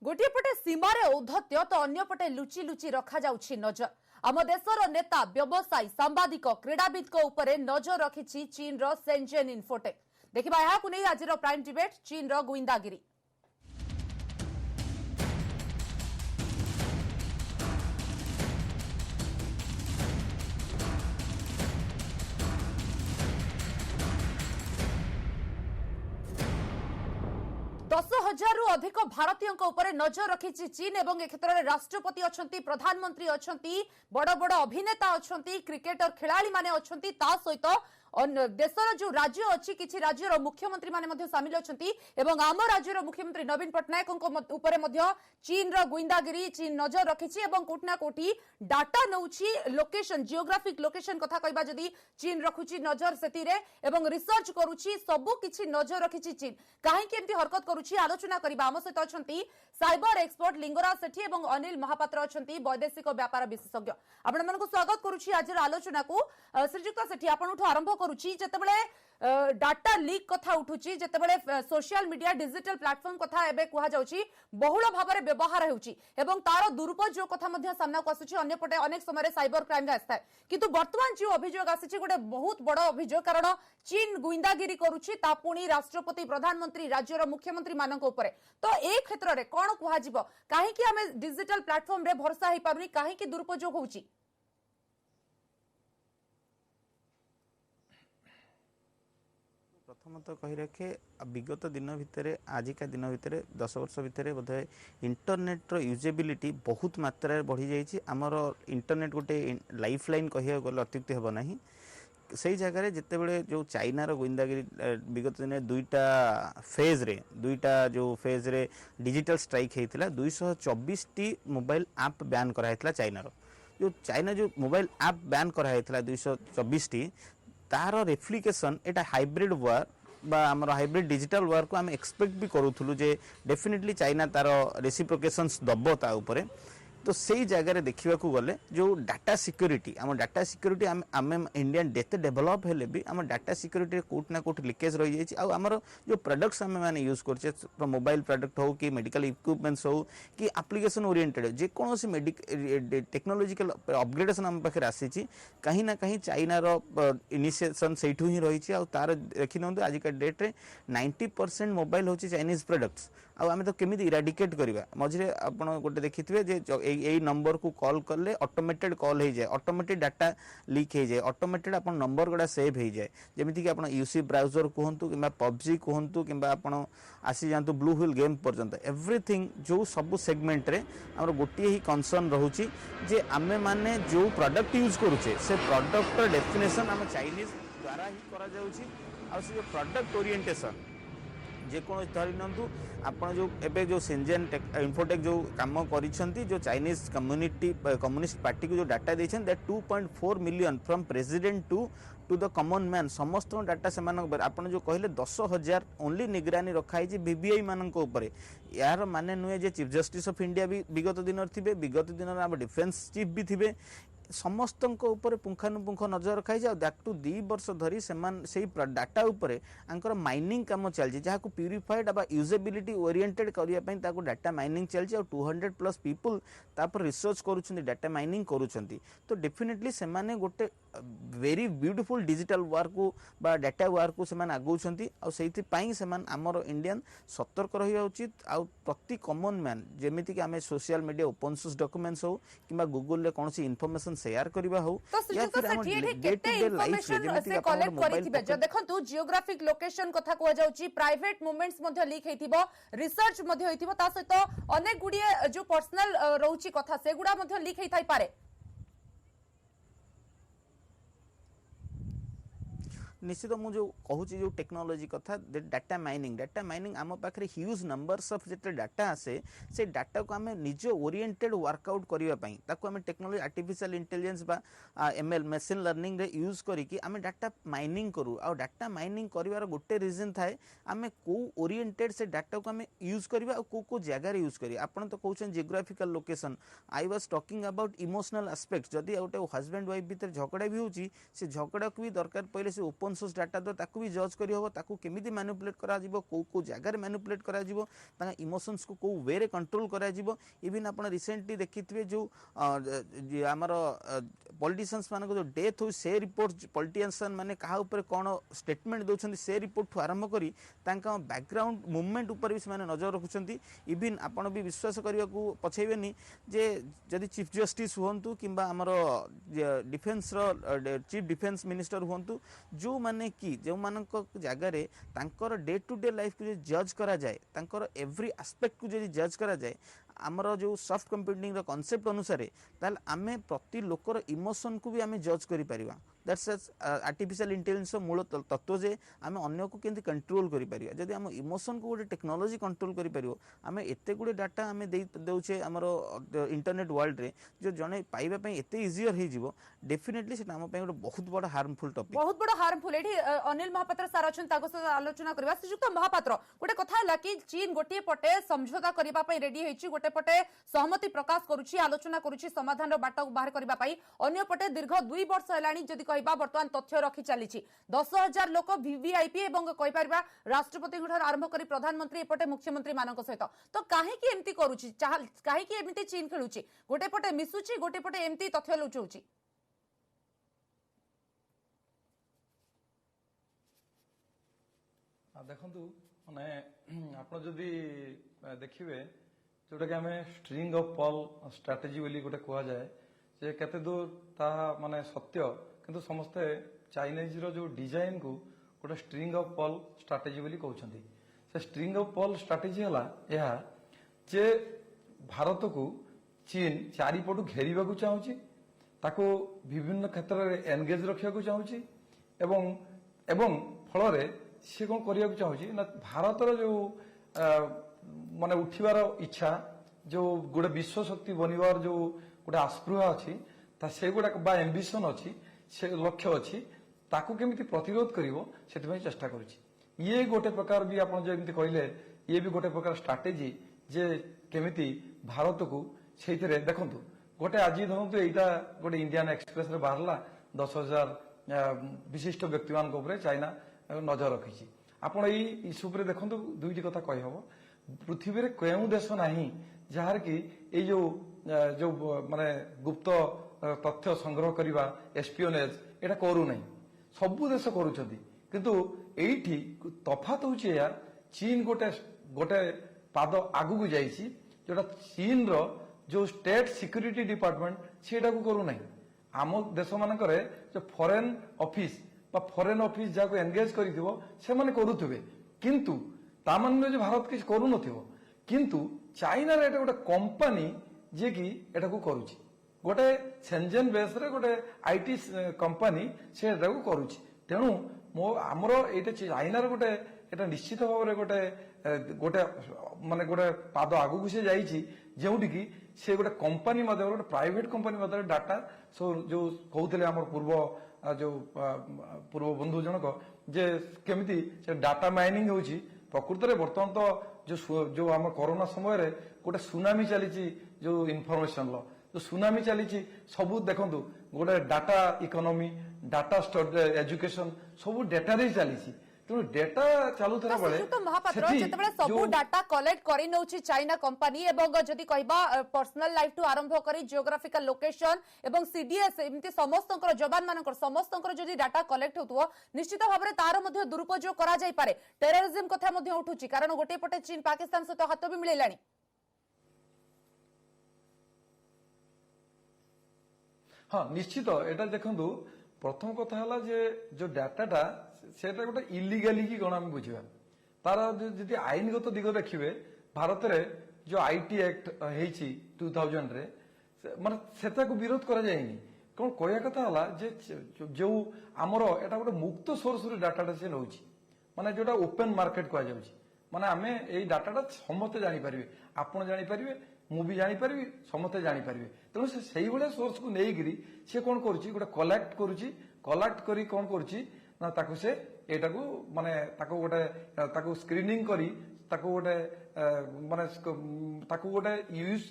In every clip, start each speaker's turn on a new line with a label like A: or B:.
A: गोटे पटे सीमार औद्धत्य तो अन्य पटे लुचि लुचि रखा जाउछि नजर। आम देशर नेता व्यवसायी सांबादिक क्रीड़ाविद उपरे नजर रखिछि चीन रो शेनजेन इन्फोटेक। देखिबा याकु नै आज प्राइम डिबेट चीन रो गुइंदागिरी। 10,000 रु अधिक भारतीयों उपरे नजर रखिछि चीन एवं ए क्षेत्र में राष्ट्रपति अछंती, प्रधानमंत्री अछंती, बड़ बड़ अभिनेता अछंती, क्रिकेटर खिलाड़ी माने अछंती, ता सहित देशर जो राज्य अच्छी किसी राज्यर मुख्यमंत्री माने सामिल अछंती एवं आम राज्यर मुख्यमंत्री नवीन पट्टनायक उपरे चीन रो गुइंदागिरी चीन नजर रखिछि एवं कोठना कोठी डाटा नउछि लोकेशन जियोग्राफिक लोकेशन कथा कहबा जदी चीन रखुछि नजर सेतिरे एवं रिसर्च करूछि सबु किछि नजर रखिछि चीन काहे कि एंती हरकत करूछि आलोचना करबा आम सहित अछंती साइबर एक्सपर्ट लिंगराज सेठी एवं अनिल महापात्र अछंती वैदेशिक व्यापार विशेषज्ञ। आपण मानकु स्वागत करूछि आज आलोचना को। श्रीजुक्त सेठी आपनठु आरंभ करूछि जेतेबेले डाटा लीक कथा उठुछि जेतेबेले सोशल मीडिया डिजिटल प्लेटफॉर्म कथा एबे कुहा जाउछि बहुल भाबरे व्यवहार हेउछि एवं तार दुरुपयोग कथा मध्ये सामना को आसुछि अन्य पटे अनेक समय साइबर क्राइम आस्था है किंतु वर्तमान जो अभियोग आसीछि गोटे बहुत बड़ अभियोग कारण चीन गुइंदागिरी करूछि ता पुणी राष्ट्रपति प्रधानमंत्री राज्यर मुख्यमंत्री मानक उपरे। तो ए क्षेत्र रे कोन कुहा जिवो काहे कि हमें डिजिटल प्लेटफॉर्म रे भरोसा हे पारुनी काहे कि दुरुपयोग होउछि।
B: प्रथमत कही रखे विगत दिन भितर आजिका दिन भितर 10 वर्ष भितर बोधे इंटरनेट रो यूजेबिलिटी बहुत मात्रा बढ़ी जाइए। आमर इंटरनेट गोटे लाइफ लाइन कह गले अत्युक्ति हेब ना। से जगह जिते बड़े जो चाइना रो गुइंदागिरी विगत दिन दुईटा जो फेज रे डिजिटल स्ट्राइक होता 224 टी मोबाइल ऐप बैन कराइला चाइना रो जो चाइना जो मोबाइल ऐप बैन कराइला 224 टी तार रेप्लिकेशन एटा हाइब्रिड वार बा आमर हाइब्रिड डिजिटल वार को आम एक्सपेक्ट भी करूथुलु जे डेफिनेटली चाइना तार रेसिप्रोकेशंस दबो ता उपरे। तो सही जगह देखा गले जो डाटा सिक्योरिटी आम डाटा सिक्योरिटी आम इंडियन डेते डेभलप हेले भी आम डाटा सिक्योरिटी कोट ना कोट लिकेज रही जाइए। आमर जो प्रोडक्ट्स आम मैंने यूज कर मोबाइल प्रोडक्ट हो कि मेडिकल इक्विपमेंट्स हो कि एप्लिकेशन ओरिएंटेड जेकोसी टेक्नोलॉजिकल अपग्रेडेशन आम पाखे आसी कहीं ना कहीं चाइनार इनिशिएशन से ही रही है। तार देखी ना आजिका डेट रे 90% मोबाइल हूँ चाइनीज प्रोडक्ट्स आम तो केमी इराडिकेट करवा मझे आप गोटे देखी थे नंबर को कॉल कले ऑटोमेटेड कॉल हो जाए ऑटोमेटेड डाटा लीक हो जाए ऑटोमेटेड आप नंबर गुड़ा सेव हो जाए जमीती कि आप यूसी ब्राउजर कहतु कि पबजी कहतु कि आसी जातु ब्लू व्हेल गेम पर्यंत एवरीथिंग जो सब सेगमेंट रे आम गोटे ही कंसर्न रोचे जे आमे माने जो प्रोडक्ट यूज करुचे से प्रोडक्ट डेफिनेशन आम चाइनीज द्वारा ही करा जाउछि। आ से जो प्रोडक्ट ओरिएंटेशन जेको धरी नियंतु आपण जो एबे जो शेनजेन इन्फोटेक जो काम करिसंती जो चाइनीज कम्युनिस्ट पार्टी को जो डाटा देछन that 2.4 million from president to the common man समस्त डाटा से आपण जो कहले 10,000 ओनली निगरानी रखाई बीबीआई मानक ऊपर यार माने नुए जे चीफ जस्टिस ऑफ इंडिया भी विगत दिन थिबे विगत दिन आम डिफेंस चीफ भी थिबे समस्त पुंखानुपुंख नजर रखाई दैट टू 2 वर्ष धरी से डाटा उपरे आंकर माइनिंग काम चलछि जहां प्यूरिफाइड बा यूजेबिलिटी ओरिएंटेड करिया डाटा माइनिंग चलछि और 200+ पीपल तापर रिसर्च करूछन्ती डाटा माइनिंग करूछन्ती। तो डेफिनेटली से माने गोटे वेरी ब्यूटीफुल डिजिटल वार को बा डाटा वार को से आगौछन्ती और सेति पई से आमर इंडियन सतर्क रहिया उचित। आ प्रति कॉमन मैन जेमिति कि आमे social media open source documents हो किबा गूगल रे कोनसी इन्फॉर्मेशन शेयर करबा हो या फिर हम डे टू डे लाइफ रे जेमिति
A: कलेक्ट करिथिबे जो देखंतु जियोग्राफिक लोकेशन कथा को जाउची प्राइवेट मूवमेंट्स मध्ये लीक हेतिबो रिसर्च मध्ये हेतिबो ता सहित अनेक गुडिए जो पर्सनल रहउची कथा सेगुडा मध्ये लीक हेथाई पारे।
B: निश्चित मुझे जो कहूँ जो टेक्नोलॉजी कथा डाटा माइनिंग आम पाखे ह्यूज नंबर्स ऑफ जिते डाटा आसे से डाटा को आम निज ओरिएंटेड वर्कआउट करने आम टेक्नोलॉजी आर्टिफिशियल इंटेलिजेंस बा एमएल मशीन लर्निंग रे यूज करिकी आम डाटा माइनिंग करूँ आ डाटा माइनिंग कर गोटे रीजन थाए आम कौ ओरिएंटेड से डाटा को आम यूज करवा और कौ जगार यूज करिया आपण तो कहते geographical location I was talking about emotional aspect जदि गोटे हस्बैंड वाइफ भीतर झगड़ा भी होची से झगड़ा को भी दरकार पहले से ओपन कन्सियस डाटा तो ताकू भी जज करी हबो ताकू केमिति मैनिपुलेट करा जिवो को जगह मैनिपुलेट करा जिवो ताका इमोशंस को वे रे कंट्रोल करा जिवो इवन आपण रिसेंटली देखिथिबे जो हमर पॉलिटिशियंस मान को जो डेथ हो से रिपोर्ट पॉलिटिशियन माने कहा ऊपर कोन स्टेटमेंट दोछन से रिपोर्ट ठु आरंभ करी तांका बैकग्राउंड मूवमेंट ऊपर भी से नजर रखुछंती इवन आपण भी विश्वास करिया को पछेबेनी जे जदि चीफ जस्टिस हुंतु किंबा हमर डिफेंस रो चीफ डिफेंस मिनिस्टर हुंतु जो माने कि जो मानक जगह रे तांकर डे टू डे लाइफ को जज करा जाए तांकर एवरी एस्पेक्ट को जदि जज करा जाए आमर जो सॉफ्ट कंप्यूटिंग रो कांसेप्ट अनुसार ताल आमे प्रति लोकर इमोशन को भी आमे जज करि परिबा दैट्स आर्टिफिशियल इंटेलिजेंस मूल तत्व जे आमे अन्य को केंति कंट्रोल करि परिबा जदि हम इमोशन को गोटे टेक्नोलॉजी कंट्रोल करि परिबो आमे एते गुडे डाटा आमे देउछे हमर इंटरनेट वर्ल्ड रे जो जने पाइबा पई एते इजियर हे जिवो डेफिनेटली से नाम पई गोटे बहुत बड़ हार्मफुल टॉपिक
A: बहुत बड़ हार्मफुल एठी अनिल महापात्र सार अछन ताको से आलोचना करबा श्रीयुक्त महापात्र गोटे कथा हला कि चीन गोटे पटे समझौता करबा पई रेडी हेछि गोटे पटे सहमति प्रकाश करूछि आलोचना करूछि समाधान रो बाटा बाहर करबा पई अन्य पटे दीर्घ 2 वर्ष हेलानी जदि कहबा वर्तमान तथ्य रखि चलीछि 10,000 लोक वीवीआईपी एवं कहि परबा राष्ट्रपति गुठार आरंभ करी प्रधानमंत्री एपटे मुख्यमंत्री मानक सहित तो काहे कि एम्ति करूछि काहे कि एम्ति चीन खेलुछि गोटे पटे मिसुछि गोटे पटे एम्ति तथ्य लुचौछि
C: देखु माने आप जदि देखिए जोटा कि आम स्ट्रिंग ऑफ पर्ल स्ट्राटेजी बोली गोटे कह जाए जे केते दूर ता माने सत्य किंतु समस्ते चाइनीज रो जो डिजाइन को गोटे स्ट्रिंग ऑफ पर्ल स्ट्राटेजी बोली कहउछंती से स्ट्रिंग ऑफ पर्ल स्ट्राटेजी हला यह जे भारत को चीन चारिपटू घेरिबा को चाहूची ताको विभिन्न क्षेत्र में एनगेज रखा चाहूची एवं एवं फल रे सी कौन करने चाहूँ ना भारतर जो माने उठिबार इच्छा जो गोटे विश्व शक्ति बनवार जो गोटे आस्पृहा अच्छी से गुड़ा बा एम्बिशन अच्छी से लक्ष्य अच्छी ताकू केमिति प्रतिरोध करिवो सेति चेष्टा करुछि ये गोटे प्रकार भी आप जमी कहले ये भी गोटे प्रकार स्ट्राटेजी जे केमिति भारत को से देखु गोटे आज धरतु एटा गोटे इंडियन एक्सप्रेस रे बाहरला 10,000 विशिष्ट व्यक्ति मान चाइना नजर रखी आपण इश्यू पर देखो दुईटी कथा कही हम पृथ्वी में क्यों देश नहीं जार कि ये जो माने गुप्त तथ्य संग्रह करने एस्पियोनेज एटा करू नहीं सबू देश करुछंती किंतु एठी तफात होची या चीन गोटे गोटे पाद आगु को जाइछि जोटा चीन रो जो स्टेट सिक्यूरिटी डिपार्टमेंट सेटा को करू नहीं आम देश मानकरे जो फॉरेन ऑफिस फॉरेन ऑफिस जहाँ एंगेज करुवे किंतु तामान जो भारत किसी करू नथिबो किंतु चाइना रे गोटे कंपनी जे कि एटा को करूची गोटे सेंजेन बेस रे गोटे आईटी कंपनी से एटा को करूची तेणु मो हमरो एटा चाइना रे गोटे एटा निश्चित भाव रे गोटे गोटे माने गोटे पाद आगु को से जाईची जेउटी कि से गोटे कंपनी मध्य गोटे प्राइवेट कंपनी मध्य डाटा सो जो कहउतले हमर पूर्व बंधु जनक जे केमिति से डाटा माइनिंग होची प्रकृत रे वर्तमान तो जो आम कोरोना समय रे गोटे सुनामी चली जो इनफॉरमेशन लो जो सुनामी चली सबू देखंतु गोटे डाटा इकोनॉमी डाटा एजुकेशन सबू डेटा रे चली डेटा चालू थरा बळे
A: महापात्र जेतबेले सबु डाटा कलेक्ट करि नउछि चाइना कंपनी एवं जदि कहबा पर्सनल लाइफ टू आरंभ करी जियोग्राफिकल लोकेशन एवं सीडीएस एमती समस्तंकर जवान मानकर समस्तंकर जदि डाटा कलेक्ट होतुओ निश्चित भाबरे तार मध्ये दुरुपयोग करा जाय पारे टेररिज्म कथा मध्ये उठुछि कारण गोटे पटे चीन पाकिस्तान सहित हाथ भी मिलेलानी
C: हाँ निश्चित एटा देखंतु प्रथम कथा हला जे जो डाटाटा सेटा गोटे इलिगाली की गण आम बुझा तार जदि आईनगत दिग देखिए भारत रे जो आईटी एक्ट होती 2000 रे माने सेटा को विरोध करा जायनी कौन कहया कथा हला जे जो आमर एटा गोटे मुक्त सोर्स रे डाटाटा से नउची माने जोटा ओपन मार्केट कहा जाउची माने आमे एई डाटाटा समस्त जानि परिबे आपण जानि परिबे मु भी जानि परिबे समस्त जानि परिबे तेणु से सही भले सोर्स को नेई गिरी से कोन करूची गोटे कलेक्ट करी कोन करूची ना ताकू से एटा को माने ताकू गोटे ताकू स्क्रीनिंग करी ताकू गोटे माने ताकू गोटे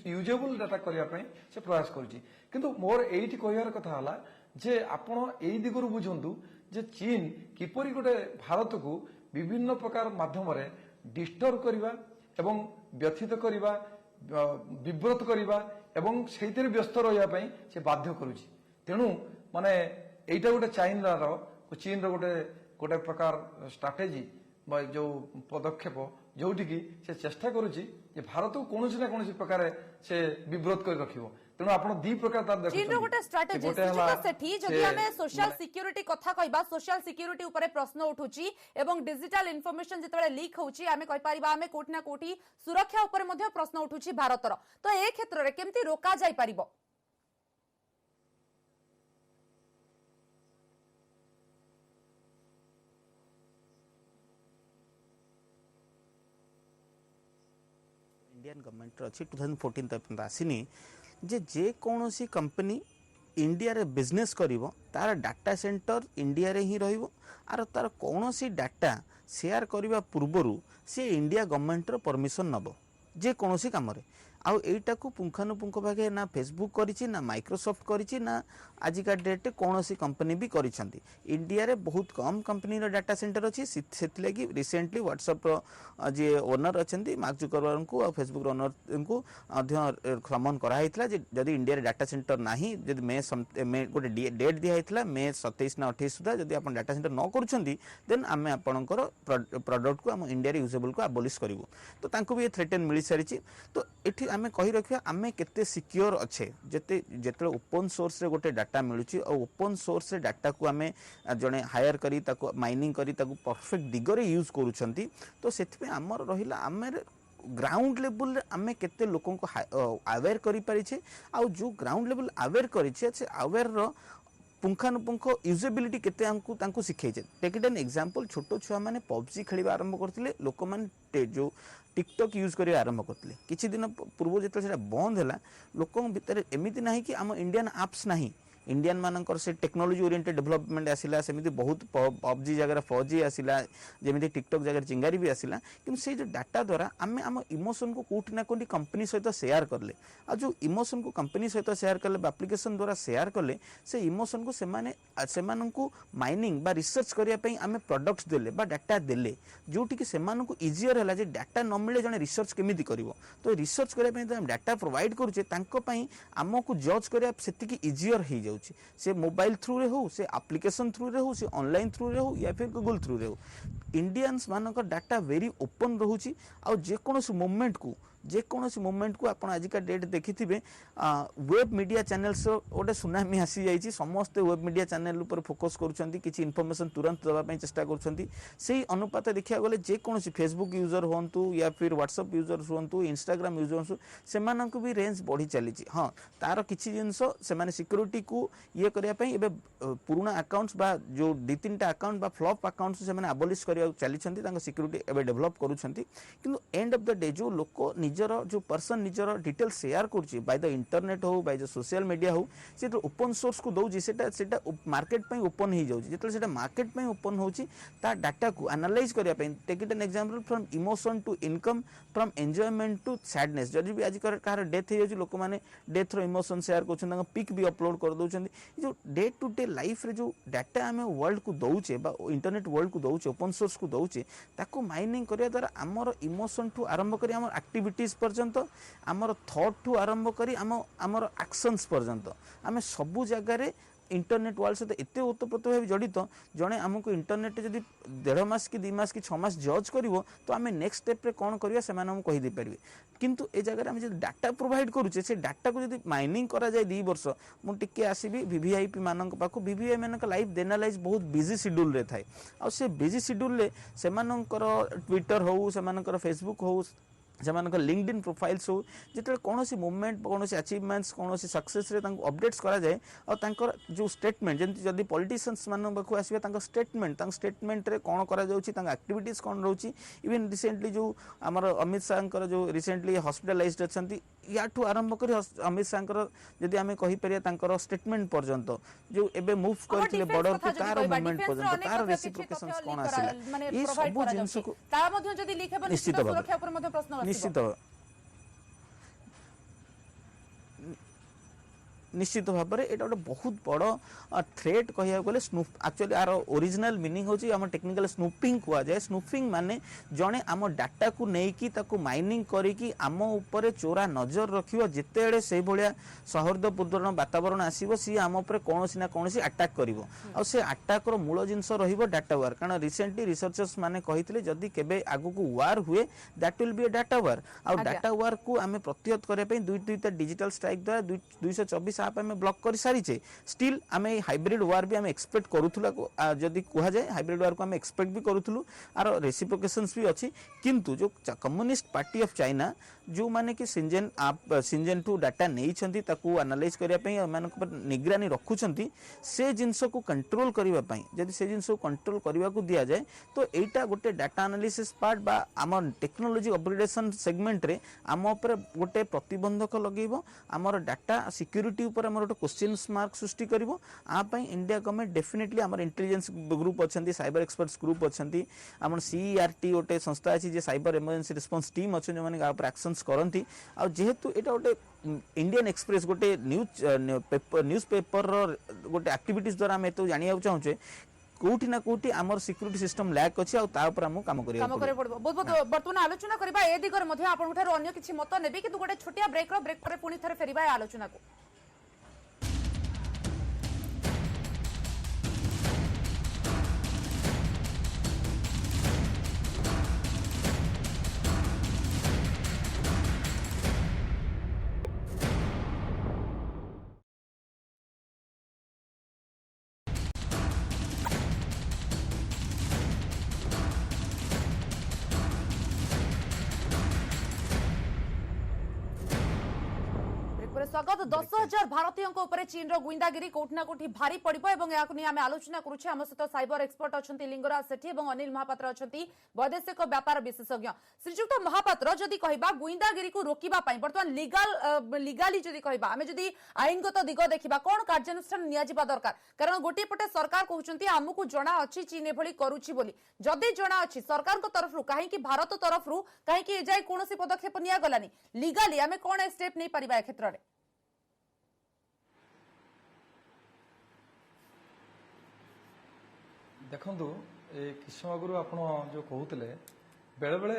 C: यूजेबल डाटा करिया पई से प्रयास करछि किंतु मोर एठी कहयार कथा हला जे आपण एई दिगरु बुझंतु जे चीन किपरि गोटे भारत को विभिन्न प्रकार माध्यम डिस्टर्ब करवा एवं व्यथित करवा विव्रत करवा एवं से व्यस्त रही से बाध्य करुच्ची तेणु माने एटा गोटे चीन गोटे गोटे प्रकार स्ट्राटेजी जो पदक्षेप जोटि की से चेष्टा करुच्ची भारत को कौन ना कौन प्रकार से विव्रत कर रखिबो तेणु आपण दी प्रकार तार देखो
A: चीन गोटे स्ट्रेटेजी सुचित सेठी जदि हमें सोशल सिक्यूरिटी कथा कहबा सोशल सिक्यूरिटी ऊपर प्रश्न उठुची एवं डिजिटल इनफॉरमेशन जितले लीक होउची हमें कहि परिबा हमें कोठी ना कोठी सुरक्षा ऊपर मध्ये प्रश्न उठुची भारतर तो ए क्षेत्र रे केमती रोका जाय परिबो
B: इंडियन गवर्नमेंट अच्छी 2014 तक आसीनी जे कौन सी कंपनी इंडिया रे बिजनेस करिवो तार डाटा सेंटर इंडिया रे ही रहिवो आर तार कौन सी डाटा शेयर करबा पूर्वरु से इंडिया गवर्नमेंट रो परमिशन नबो जे कौन सी काम रे आउ एटा को पुंखानुपुंख भागे ना फेसबुक करिछि ना माइक्रोसॉफ्ट करिछि ना आजिका डेट कौन सी कंपनी भी करिछंती इंडिया रे बहुत कम कंपनी रो डाटा सेंटर अछि सेतले कि रिसेंटली व्हाट्सएप रो जे ओनर अछंती मार्क जुकरबर्ग को और फेसबुक रो ओनर को अध्य समन करा हितला जे जदी इंडिया रे डाटा सेंटर नाही जदी मे गोटे डेट दिया हितला मे 27 ना 28 सुधा जदी आपण डाटा सेंटर न करूछंती देन आमे आपणकर प्रोडक्ट को हम इंडिया रे यूजेबल को अबॉलिश करिवो तो तांको भी थ्रेटन मिली सारिछि तो एठी आमे कहि रखिया आमे केते सिक्योर अच्छे जेते ओपन सोर्स रे गोटे डाटा मिलुची और ओपन सोर्स रे डाटा को आमे जने हायर करी ताको माइनिंग करी ताको परफेक्ट दिगरे यूज करूछंती तो सेथि में हमर रहिला आमे ग्राउंड लेवल रे आमे केते लोकन को अवेयर करी पारि छे आ जो ग्राउंड लेवल अवेयर करी छे से अवेयर रो पुंखानुपुंख यूजेबिलिटी केते हमकु तांको सिखैछे टेक इट एन एग्जांपल छोटो छुआ माने पबजी खेलिबा आरंभ करथिले लोक माने जो टिकटॉक यूज करिया आरंभ करथिले किछि दिन पूर्व जेते सेटा बंद हैला लोकन भितर एमिति नाही कि हम इंडियन एप्स नाही इंडियन मानकर से टेक्नोलॉजी ओरिएंटेड डेवलपमेंट आसिला सेमिति बहुत पबजी जगह 4G आसिला जेमिति टिकटॉक जगह चिंगारी भी आसिला किंतु से जो डाटा द्वारा आमे हम इमोशन को कोठी ना कोठी कंपनी सहित शेयर करले आ जो इमोशन को कंपनी सहित शेयर करले एप्लिकेशन द्वारा शेयर करले से इमोशन को सेमानन को माइनिंग बा रिसर्च करिया पई आमे प्रोडक्ट्स देले बा डाटा देले जोठी कि सेमानन को इजियर हैला जे डाटा न मिले जने रिसर्च केमिति करिवो तो रिसर्च करिया पई हम डाटा प्रोवाइड करूचे तांको पई हमको जज करिया सेति कि इजियर हे जाउची से मोबाइल थ्रू रे हो से एप्लिकेशन थ्रू रे हो से ऑनलाइन थ्रू रे हो या फिर गूगल थ्रू रे हो इंडियंस मानकर डाटा वेरी ओपन रहूची आ जे कोनोसी मोमेंट को आपण आजिका डेट देखिथिबे वेब मीडिया चैनल्स ओटे सुनामी आसी जाईची समस्त वेब मीडिया चैनल ऊपर फोकस करूछंती किछि इन्फॉर्मेशन तुरंत दबा पई चेष्टा करूछंती सेही अनुपात देखिया गले जे कोनोसी फेसबुक यूजर होंतु या फिर व्हाट्सएप यूजर होंतु इंस्टाग्राम यूजर सेमानन को भी रेंज बढ़ी चलीची हां तार किछि जिंस सेमाने सिक्योरिटी को ये करिया पई एबे पुराना अकाउंट्स बा जो दि तीनटा अकाउंट बा फ्लॉप अकाउंट्स सेमाने अबॉलिश करिया चलीछंती तांको सिक्योरिटी एबे डेवलप करूछंती किंतु एंड ऑफ द डे जो लोक निजर जो पर्सन निजर डिटेल शेयर करछि बाय द इंटरनेट हो बाय द सोशल मीडिया हो से तो ओपन सोर्स को दउछि सेटा मार्केट पई ओपन ही जाउछि जेतले सेटा मार्केट पई ओपन होछि ता डाटा को एनालाइज करिया पई take it an example from emotion to income from enjoyment to sadness जदि भी आज कार डेथ हो लोक माने डेथ रो इमोशन शेयर करछन तांगा पिक भी अपलोड कर दउछन जो डे टू डे लाइफ रे जो डाटा हमें वर्ल्ड को दउछे बा इंटरनेट वर्ल्ड को दउछे ओपन सोर्स को दउछे ताको माइनिंग करिया द्वारा हमर इमोशन टू आरंभ करी हमर एक्टिविटीज पर्यंत आमर थॉट टू आरंभ करी आमर एक्शंस पर्यंत आमे सबु जगह रे इंटरनेट वर्ल्ड से एते ओतप्रोत भाव जड़ित जड़े आमको इंटरनेट जदि 1.5 मास कि 2 मास कि 6 मास जज करिवो तो आमे नेक्स्ट स्टेप रे कोन करिया से माने हम कहि दे परिबे किंतु ए जगह रे हम जदि डाटा प्रोवाइड करूचे से डाटा को जदि माइनिंग करा जाय 2 वर्ष मु टिके आसीबी वीवीआईपी मानक पाखो वीवीआई मानक लाइफ एनालाइज बहुत बिजी शेड्यूल रे थाए आ से बिजी शेड्यूल रे से मानकर ट्विटर हो से मानकर फेसबुक हो से लिंक्डइन प्रोफाइल्स हो जिते कौन सी मूवमेंट कौन सी अचीवमेंट्स कौन सी सक्सेस रे अपडेट्स करा जाए और तांकर जो स्टेटमेंट जंती जदी पॉलिटिशियंस मान पाखु आसीबे तांकर स्टेटमेंट रे कौन करा जाउची तांकर एक्टिविटीज कौन रहउची इवन रिसेंटली जो हमर अमित शाह जो रिसेंटली हॉस्पिटलाइज्ड अछंती याठू आरंभ करी अमित शाह जदी आमे कहि परिया तांकर स्टेटमेंट पर्यंत जो एबे मूव करथिले बॉर्डर को तार मूवमेंट पर्यंत तार रेसिप्रोकेशंस कौन आसीला ई सब जिंस को
A: ता मध्ये जदी लिख हेबो निश्चित सुरक्षा ऊपर मध्ये प्रश्न
B: निश्चित निश्चित भाव में यहाँ गोटे बहुत बड़ थ्रेट कह गले एक्चुअली यार ओरिजिनल मीनिंग होची आम टेक्निकल स्नूपिंग कुआ जाए। स्नूपिंग माने जड़े आम डाटा को लेकिन ताकू माइनिंग करिकी आम उपरे चोरा नजर रखियो जिते से भाया सौहार्दपूर्ण वातावरण आसीबो सी आम उपरे कौनसी ना कौनसी अटैक करिवो आ से अटैक रो मूल जिनस रहिबो डाटा वार कारण रिसेंटली रिसर्चर्स माने कहितले जदी केबे आगु को वार हुए that will be a data war आ डाटा वार को आमे प्रतिहत करे पई दुईटा डिजिटल स्ट्राइक द्वारा 224 आप आमे ब्लॉक कर सारिचे स्टिल आमे हाइब्रिड वार भी आमे एक्सपेक्ट करूथुला जदी कुहा जाए हाइब्रिड वार को आमे एक्सपेक्ट भी करूथुलु आर रेसिप्रोकेशंस भी अछि किंतु जो कम्युनिस्ट पार्टी ऑफ चाइना जो माने कि सिंजेन टू डाटा नहीं छंती ताकू एनालाइज करिया पई मानक पर निगरानी रखुछंती से जिंस को कंट्रोल करिवा पई जदी से जिंस को कंट्रोल करिवा को दिया जाए तो एटा गोटे डाटा एनालिसिस पार्ट बा आम टेक्नोलॉजी अपग्रेडेशन सेगमेंट रे आम ऊपर गोटे प्रतिबंधक लगेबो आमर डाटा सिक्यूरिटी ऊपर आमर गोटे क्वेश्चन मार्क सृष्टि करिवो आ पई इंडिया गवर्नमेंट डेफिनेटली आमर इंटेलिजेंस ग्रुप अछंती साइबर एक्सपर्ट्स ग्रुप अछंती आमर सीईआरटी गोटे संस्था अछि जे साइबर इमरजेंसी रिस्पांस टीम अछन जे माने ऊपर एक्शंस करंती आ जेहेतु एटा गोटे इंडियन एक्सप्रेस गोटे न्यूज पेपर गोटे एक्टिविटीज द्वारा हम तो जानिया चाहूचे कोठी ना कोठी आमर सिक्यूरिटी सिस्टम लैक अछि आ ता ऊपर हम काम करे
A: पड़बो बहुत बहुत वर्तमान आलोचना करबा ए दिगर मध्ये आपन उठार अन्य किछि मत नेबी कि गोटे छोटिया ब्रेक पर पुनी थरे फेरिबा आलोचना को। स्वागत 10,000 भारतीयों चीन गुइंदागिरी कोठी ना कोठी भारी पड़िबो एवं याकु नि आमे आलोचना करूछे हम सहित साइबर एक्सपर्ट अछंती लिंगराज सेठी एवं अनिल महापात्र अछंती वैदेशिक व्यापार विशेषज्ञ। श्रीजुक्त महापात्र जदि कहिबा गुइंदागिरी को रोकिबा पई वर्तमान लीगाली जदि कहिबा आमे जदि आईनगत दिग देखिबा कोन कार्यानुष्ठान निया जिबा दरकार कारण गोटे पटे सरकार कहउचंती हमकु जणा अछि चीन एभली करूछि बोली जदि जणा अछि सरकार को तरफ रु काहे कि भारत तरफ रु काहे कि ए जाय कोनोसी पदक्षेप निया गलानी लीगाली आमे कोन स्टेप नै परिबा ए क्षेत्र रे।
C: देखु किछ समय आगु आप जो कहते बेले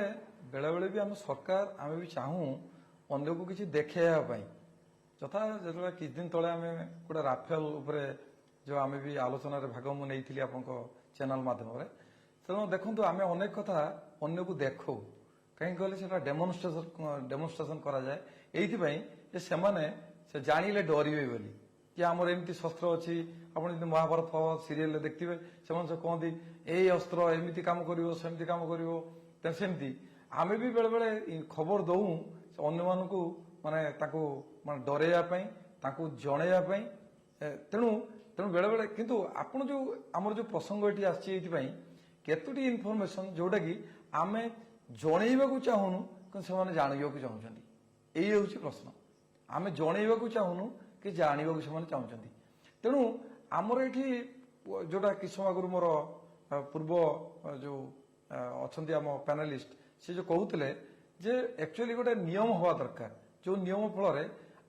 C: बेले भी आम सरकार आम भी चाहूँ अंध को किसी देखाई यथा जो किछ दिन तले आम गोटे राफेल उपरे जो आम भी आलोचन भाग मुझे आप चैनल मध्यम तेणु देखो आम अनेक कथा अन्य को देखो कहीं कहले से डेमोन्स्ट्रेशन करा जाए ये से जानिले डरवे बोली कि आमर एमती शस्त्र अच्छी आप महाभारत सीरियल देखते से कहते यही अस्त्र एमती कम करमती कम करमती आम भी बेले बेले खबर दऊ अन्य मानक माने डरवाई जनवाई तेणु तेणु बेले बेले किंतु आपण जो आमर जो प्रसंग ये आसपाई केतोटी इनफर्मेशन जोटा कि आम जनवाक चाहूनु कि से जानवाक चाहते यही हूँ प्रश्न आम जनवाक चाहूनु कि जानवाक से चाहते तेणु आमर ये जोटा किछ समय आगु मोर पूर्व जो अच्छा आम पैनलिस्ट से जो कहते जे एक्चुअली गोटे नियम हवा दरकार जो नियम फल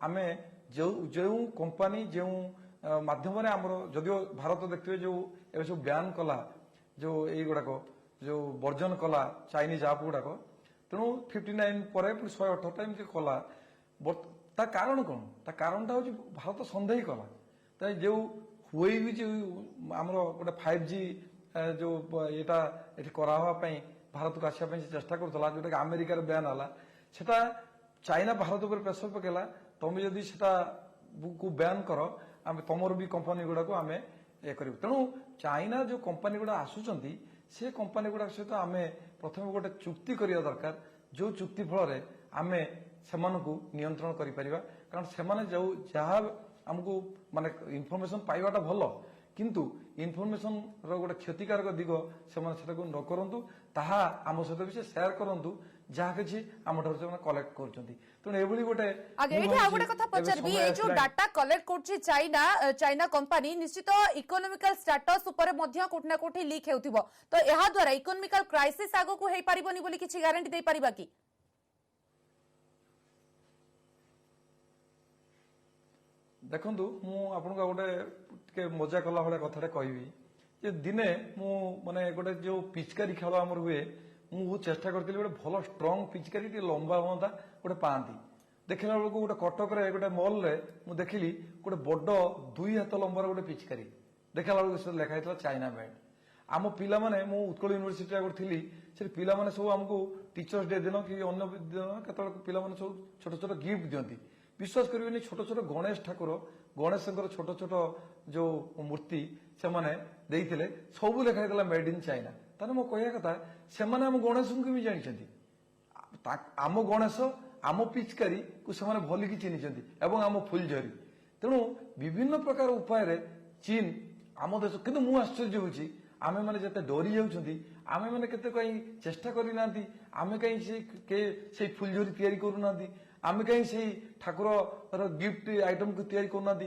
C: आम जो जो कंपनी जो माध्यम आमर जदियो भारत देखते जो ए सब ब्यान कला जो यही गुड़ाक जो वर्जन कला चाइनीज आप गुड़ाक तेणु 59 पर 118 एमती कला ता कारण कौन ता कारणटा हूँ भारत सन्देह कला तो जो हुए भी जो आमर गोटे 5G जो यहाँ ये करावाई भारत को आसपा चेष्टा करूला जोटा कि अमेरिकार बैन है सेटा चाइना भारत पर प्रेसर पकेला तुम जदि सेटा को बैन कर आम तुमर भी कंपनी गुड़ा को आम ये कर तेणु चाइना जो कंपनी गुड़ा आसुंच से कंपनी गुड़ा सहित आम प्रथम गोटे चुक्ति करवा दरकार जो चुक्ति फल आम से नियंत्रण करिपरिबा कारण से जो जहाँ आमको माने इनफॉरमेशन पाइबाटा भल किंतु इनफॉरमेशन रो गोटे क्षतिकारक दिग से न करंतु ताहा आम सहित भी शेयर करंतु जहाँ किसी आम ठार से कलेक्ट करछंती तेणु एभली गोटे
A: आगे एठी आ गोटे कथा पचरबी ए जो डाटा कलेक्ट करछि चाइना कंपनी निश्चित इकोनॉमिकल स्टेटस ऊपर मध्य कोठना कोठी लीक हेउथिबो तो एहा द्वारा इकोनॉमिकल क्राइसिस आगो को हेई परिबोनी बोली किछि गारंटी दे परिबा की
C: ଦେଖନ୍ତୁ ମୁଁ ଆପଣଙ୍କୁ ଗୋଟେ ଟିକେ ମଜା କଲା ଭଳିଆ କଥାଟେ କହିବି ଯେ ଦିନେ ମୁଁ ମାନେ ଗୋଟେ ଯୋଉ ପିଚକାରୀ ଖେଳ ଆମର ହୁଏ ମୁଁ ବହୁତ ଚେଷ୍ଟା କରିଥିଲି ଗୋଟେ ଭଲ ଷ୍ଟ୍ରଙ୍ଗ ପିଚକାରୀ ଟିକେ ଲମ୍ବା ହୁଅନ୍ତା ଗୋଟେ ପାଆନ୍ତି ଦେଖିଲା ବେଳକୁ ଗୋଟେ କଟକରେ ଗୋଟେ ମଲରେ ମୁଁ ଦେଖିଲି ଗୋଟେ ବଡ 2 ହାତ ଲମ୍ବାର ଗୋଟେ ପିଚକାରୀ ଦେଖିଲା ବେଳକୁ ସେ ଲେଖା ହେଇଥିଲା ଚାଇନା ମେଡ୍ ଆମ ପିଲାମାନେ ମୁଁ ଉତ୍କଳ ୟୁନିଭର୍ସିଟି ଆଗରୁ ଥିଲି ସେ ପିଲାମାନେ ସବୁ ଆମକୁ ଟିଚର୍ସ ଡେ ଦିନ କି ଅନ୍ୟ ଦିନ କେତେବେଳେ ପିଲାମାନେ ସବୁ ଛୋଟ ଛୋଟ ଗିଫ୍ଟ ଦିଅନ୍ତି ବିଶ୍ୱାସ କରିବେନି ଛୋଟ ଛୋଟ ଗଣେଶ ଠାକୁର ଗଣେଶଙ୍କର ଛୋଟ ଛୋଟ ଯୋଉ ମୂର୍ତ୍ତି ସେମାନେ ଦେଇଥିଲେ ସବୁ ଲେଖା ହେଇଥିଲା ମେଡ୍ ଇନ୍ ଚାଇନା ତାହେଲେ ମୋ କହିବା କଥା ସେମାନେ ଆମ ଗଣେଶଙ୍କୁ ବି ଜାଣିଛନ୍ତି ଆମ ଗଣେଶ ଆମ ପିଚକାରୀକୁ ସେମାନେ ଭଲିକି ଚିହ୍ନିଛନ୍ତି ଏବଂ ଆମ ଫୁଲଝରି ତେଣୁ ବିଭିନ୍ନ ପ୍ରକାର ଉପାୟରେ ଚୀନ ଆମ ଦେଶ କିନ୍ତୁ ମୁଁ ଆଶ୍ଚର୍ଯ୍ୟ ହଉଛି ଆମେ ମାନେ ଯେତେ ଡରି ଯାଉଛନ୍ତି ଆମେ ମାନେ କେତେ କାହିଁ ଚେଷ୍ଟା କରିନାହାନ୍ତି ଆମେ କାହିଁ ସେଇ ଫୁଲଝରି ତିଆରି କରୁନାହାନ୍ତି ଆମେ କାହିଁ ସେଇ ଠାକୁରର ଗିଫ୍ଟ ଆଇଟମକୁ ତିଆରି କରୁନାହାନ୍ତି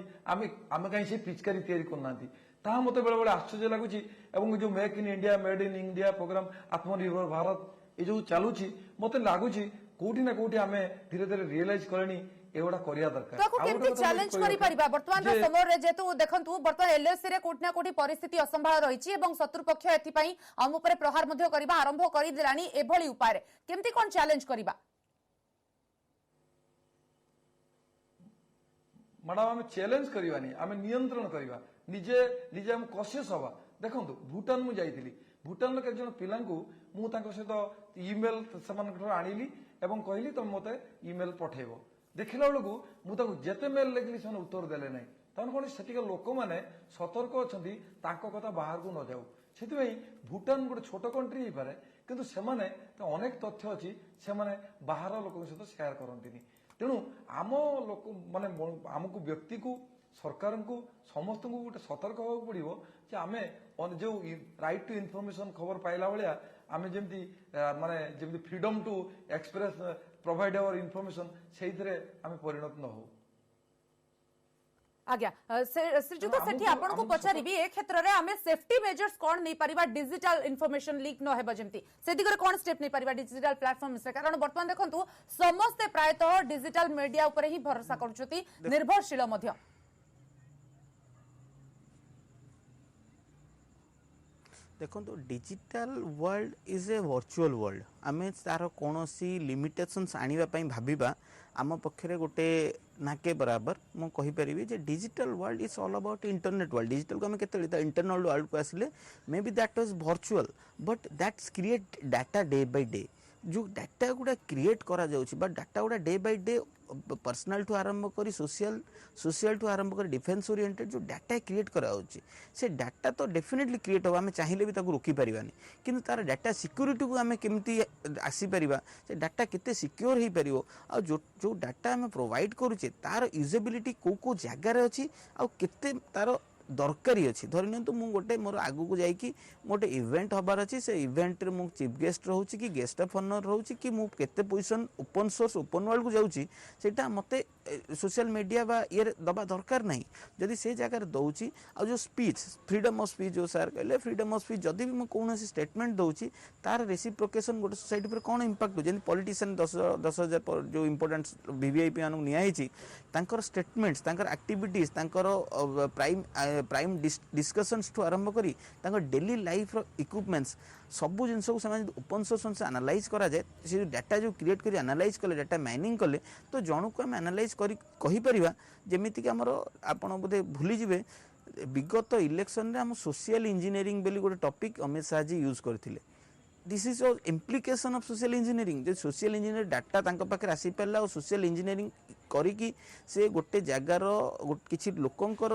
C: ଆମେ କାହିଁ ସେଇ ପିଚକାରୀ ତିଆରି କରୁନାହାନ୍ତି ତାହା ମତେ ବେଳେ ବେଳେ ଆଶ୍ଚର୍ଯ୍ୟ ଲାଗୁଛି ଏବଂ ଯୋଉ make in India made in India program Atmanirbhar Bharat ଏ ଯୋଉ ଚାଲୁଛି ମତେ ଲାଗୁଛି କୋଉଠି ନା କୋଉଠି ଆମେ ଧୀରେ ଧୀରେ ରିଏଲାଇଜ କଲେଣି एवढा करिया दरकार
A: ताको केमती चैलेंज करि परिबा वर्तमान समय रे जेतु देखंतु वर्तमान एलएससी रे कोठना कोठी परिस्थिति असंभाळ रहिछि एवं शत्रु पक्ष एथि पई हम ऊपर प्रहार मध्य करिबा आरंभ करि देलानी एभली उपाय केमती कोन चैलेंज करिबा
C: मैडम आम चैलेंज करवानी आम नियंत्रण करवा निजे निजे हम कॉशियस हवा देखंतु भूटान मु जाइथिली भूटान के जन पिला मु सहित इमेल से आनिली एवं कहली तुम मते इमेल पठेबो देखला बेलू मुझे जेते मेल लिखली से उत्तर देले ना तेना कौन से लोक मैंने सतर्क अच्छा कथा बाहर को न जाऊ से भूटान गोटे छोट कंट्री हो पाए किंतु से अनेक तथ्य अच्छी से बाहर लोक सहित शेयर करती तेणु आम लोक माने आमको व्यक्ति को सरकार को समस्त को गोटे सतर्क होगा पड़ो जे आम जो राइट टू इनफॉरमेशन खबर पाइला भाया आम जमी माने जमी freedom to express provide our information से आम परिणत न हो
A: आज्ञा श्रीजुत सेठी आपन को पचारिबी ए क्षेत्र रे आमे सेफ्टी मेजर्स कोन नै परिबा डिजिटल इन्फॉर्मेशन लीक न हेबा जेमती से दिगरे कोन स्टेप नै परिबा डिजिटल प्लेटफॉर्म से कारण वर्तमान देखंतु समस्त प्रायतः डिजिटल मीडिया ऊपर ही भरोसा करछुती निर्भरशील मध्य
B: देखो digital world is a virtual world आम तार कौन लिमिटेशंस आने भाविबा आम पक्षे गोटे नाके बराबर मु कहीपरि जे digital world is all about internet world digital को आम के इंटरनल वर्ल्ड को आसिले may be that was virtual but that's create data day by day जो डाटा गुड़ा क्रिएट करा जाउछि बट डाटा गुड़ा डे बाय डे पर्सनल ठू आरंभ करी सोशल ठू आरंभ करी डिफेन्स ओरिएंटेड जो डाटा क्रिएट करा होछि से डाटा तो डेफिनेटली क्रिएट हो आम चाहिए भी ताको रोकी परिबानी किंतु तार डाटा सिक्योरिटी को आम केमती आसी परिबा से डाटा केते सिक्योर हो परिबो आ जो डाटा आम प्रोवाइड करूचे तार यूजेबिलिटी को जगार अच्छी आ केते तार दरकारी अच्छी धरी नियंतु मु गोटे मोर आगु को जाइकी गोटे इवेंट हबार अच्छी से इवेंट रे मु चीफ गेस्ट रहउची कि गेस्ट ऑफ ऑनर रहउची कि मु केते position open source open world को जाउची सेटा मते सोशल मीडिया बा ये दबा दरकार नहीं जदि से जगह दउची आ जो स्पीच फ्रीडम ऑफ स्पीच जो सर कहले फ्रीडम ऑफ स्पीच जदि भी मु कोनोसी स्टेटमेंट दउची तार रेसिप्रोकेशन गोटे सोसाइटी पर कोन इंपैक्ट जेन पॉलिटिशियन 10,000 जो इंपोर्टेंट वीवीआईपी मानु निया हिची तांकर स्टेटमेंट्स तांकर एक्टिविटीज तांकर प्राइम डिस्कशंस ठू आरंभ करी तांकर डेली लाइफ रो इक्विपमेंट्स सबु जिनस को से ओपन सोर्स से एनालाइज करा जाए से डाटा जो क्रिएट करी एनालाइज कले डाटा माइनिंग कले तो जणु को हम एनालाइज करी कहि परिबा जेमिति कि हमर आपण बोधे भूली जिवे विगत इलेक्शन रे हम सोशल इंजीनियरिंग बेली गोटे टॉपिक अमित शाह जी यूज करथिले this is implication of social engineering जो सोशल इंजीनियर डाटा तांको पाखे आसी पाला और सोशल इंजीनियरिंग करिकी से गोटे जगार किसी लोकंकर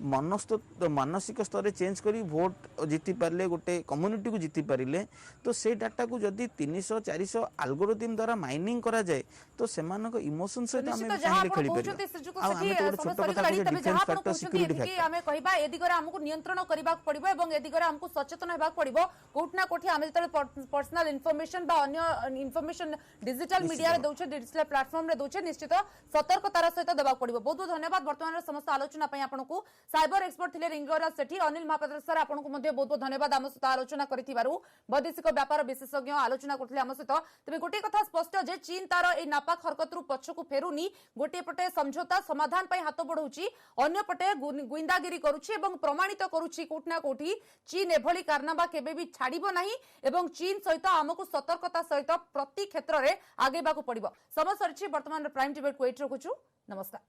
B: मानसिक स्तर में चेंज करी भोट जीति पारे गोटे कम्युनिटी को जीति पारे तो से डाटा को जदि 300-400 एल्गोरिथम द्वारा माइनिंग करा जाए तो सेमानक इमोशन सहित आमे चाहिले खेली परिबा आ आमे तो छोट कथा को डिफेंस फैक्टर सिक्योरिटी फैक्टर
A: आमे कहिबा ए दिगरे हमकु नियंत्रण करबा पड़िबो एवं ए दिगरे हमकु सचेतन हेबा पड़िबो कोठना कोठी आमे तले पर्सनल इन्फॉर्मेशन बा अन्य इन्फॉर्मेशन डिजिटल मीडिया रे दोछे डिजिटल प्लेटफॉर्म रे दोछे निश्चित सतर्कतार सहित देवाक पड़िबो। बहुत बहुत धन्यवाद वर्तमान समस्त आलोचना पई आपनकु साइबर एक्सपर्ट थिले रिंगराज सेठी। अनिल महापात्र सर आपनकु मध्ये बहुत बहुत धन्यवाद आम सहित आलोचना करिथिबारु। वैदेशिक व्यापार विशेषज्ञ आलोचना करथिले आम सहित। तबे गोटे कथा स्पष्ट जे चीन तार ए नापाक हरकतरु पछकु फेरुनी, गोटे पटे समझौता समाधान पई हाथ बढ़ौची, अन्य पटे गुइंदागिरी करूची एवं प्रमाणित करूची कोठना कोठी चीन एभली कारनामा केबे भी छाड़िबो नाही एवं चीन सहित आमकु सतर्कता सहित प्रति क्षेत्र रे आगे बाकु पड़िबो। समय सरछि वर्तमान प्राइम डिबेट को एट रखुछु। नमस्कार।